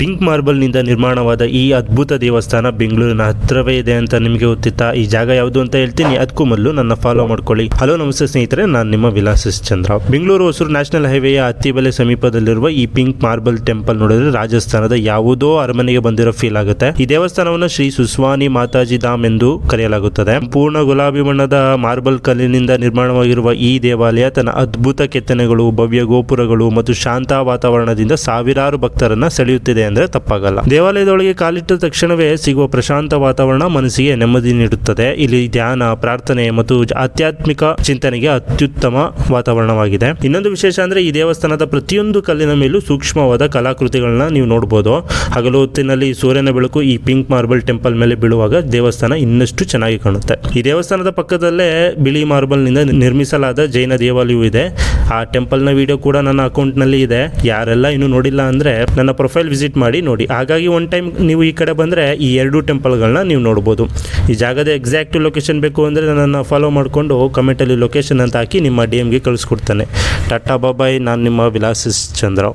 Pink marble ನಿಂದ ನಿರ್ಮಾಣವಾದ ಈ ಅದ್ಭುತ ದೇವಸ್ಥಾನ ಬೆಂಗಳೂರಿನ ಹತ್ರವೇ ಇದೆ ಅಂತ ನಿಮಗೆ ಗೊತ್ತಿತ್ತಾ? ಈ ಜಾಗ ಯಾವುದು ಅಂತ ಹೇಳ್ತೀನಿ, ಅದಕ್ಕೂ ಮೊದಲು ನನ್ನ ಫಾಲೋ ಮಾಡ್ಕೊಳ್ಳಿ. ಹಲೋ ನಮಸ್ತೆ ಸ್ನೇಹಿತರೆ, ನಾನು ನಿಮ್ಮ ವಿಲಾಸ್ ಚಂದ್ರ. ಬೆಂಗಳೂರು ಹೊಸೂರು ನ್ಯಾಷನಲ್ ಹೈವೇಯ ಅತ್ತಿಬೆಲೆ ಸಮೀಪದಲ್ಲಿರುವ ಈ ಪಿಂಕ್ ಮಾರ್ಬಲ್ ಟೆಂಪಲ್ ನೋಡಿದ್ರೆ ರಾಜಸ್ಥಾನದ ಯಾವುದೋ ಅರಮನೆಗೆ ಬಂದಿರೋ ಫೀಲ್ ಆಗುತ್ತೆ. ಈ ದೇವಸ್ಥಾನವನ್ನು ಶ್ರೀ ಸುಸ್ವಾನಿ ಮಾತಾಜಿ ಧಾಮ್ ಎಂದು ಕರೆಯಲಾಗುತ್ತದೆ. ಪೂರ್ಣ ಗುಲಾಬಿ ಬಣ್ಣದ ಮಾರ್ಬಲ್ ಕಲ್ಲಿನಿಂದ ನಿರ್ಮಾಣವಾಗಿರುವ ಈ ದೇವಾಲಯ ತನ್ನ ಅದ್ಭುತ ಕೆತ್ತನೆಗಳು, ಭವ್ಯ ಗೋಪುರಗಳು ಮತ್ತು ಶಾಂತ ವಾತಾವರಣದಿಂದ ಸಾವಿರಾರು ಭಕ್ತರನ್ನ ಸೆಳೆಯುತ್ತಿದೆ ಅಂದ್ರೆ ತಪ್ಪಾಗಲ್ಲ. ದೇವಾಲಯದೊಳಗೆ ಕಾಲಿಟ್ಟ ತಕ್ಷಣವೇ ಸಿಗುವ ಪ್ರಶಾಂತ ವಾತಾವರಣ ಮನಸ್ಸಿಗೆ ನೆಮ್ಮದಿ ನೀಡುತ್ತದೆ. ಇಲ್ಲಿ ಧ್ಯಾನ, ಪ್ರಾರ್ಥನೆ ಮತ್ತು ಆಧ್ಯಾತ್ಮಿಕ ಚಿಂತನೆಗೆ ಅತ್ಯುತ್ತಮ ವಾತಾವರಣವಾಗಿದೆ. ಇನ್ನೊಂದು ವಿಶೇಷ ಅಂದ್ರೆ ಈ ದೇವಸ್ಥಾನದ ಪ್ರತಿಯೊಂದು ಕಲ್ಲಿನ ಮೇಲೂ ಸೂಕ್ಷ್ಮವಾದ ಕಲಾಕೃತಿಗಳನ್ನ ನೀವು ನೋಡಬಹುದು. ಹಗಲು ಹೊತ್ತಿನಲ್ಲಿ ಸೂರ್ಯನ ಬೆಳಕು ಈ ಪಿಂಕ್ ಮಾರ್ಬಲ್ ಟೆಂಪಲ್ ಮೇಲೆ ಬೀಳುವಾಗ ದೇವಸ್ಥಾನ ಇನ್ನಷ್ಟು ಚೆನ್ನಾಗಿ ಕಾಣುತ್ತೆ. ಈ ದೇವಸ್ಥಾನದ ಪಕ್ಕದಲ್ಲೇ ಬಿಳಿ ಮಾರ್ಬಲ್ ನಿಂದ ನಿರ್ಮಿಸಲಾದ ಜೈನ ದೇವಾಲಯವೂ ಇದೆ. ಆ ಟೆಂಪಲ್ ನ ವಿಡಿಯೋ ಕೂಡ ನನ್ನ ಅಕೌಂಟ್ ನಲ್ಲಿ ಇದೆ. ಯಾರೆಲ್ಲ ಇನ್ನೂ ನೋಡಿಲ್ಲ ಅಂದ್ರೆ ನನ್ನ ಪ್ರೊಫೈಲ್ ವಿಸಿಟ್ ಮಾಡಿ ನೋಡಿ. ಹಾಗಾಗಿ ಒನ್ ಟೈಮ್ ನೀವು ಈ ಕಡೆ ಬಂದರೆ ಈ ಎರಡು ಟೆಂಪಲ್ಗಳನ್ನ ನೀವು ನೋಡ್ಬೋದು. ಈ ಜಾಗದ ಎಕ್ಸಾಕ್ಟ್ ಲೊಕೇಶನ್ ಬೇಕು ಅಂದರೆ ನನ್ನನ್ನು ಫಾಲೋ ಮಾಡಿಕೊಂಡು ಕಮೆಂಟಲ್ಲಿ ಲೊಕೇಶನ್ ಅಂತ ಹಾಕಿ ನಿಮ್ಮ DM ಗೆ ಕಳಿಸ್ಕೊಡ್ತಾನೆ. ಟಾಟಾ ಬಾಯ್, ನಾನು ನಿಮ್ಮ ವಿಲಾಸ್ ಚಂದ್ರ.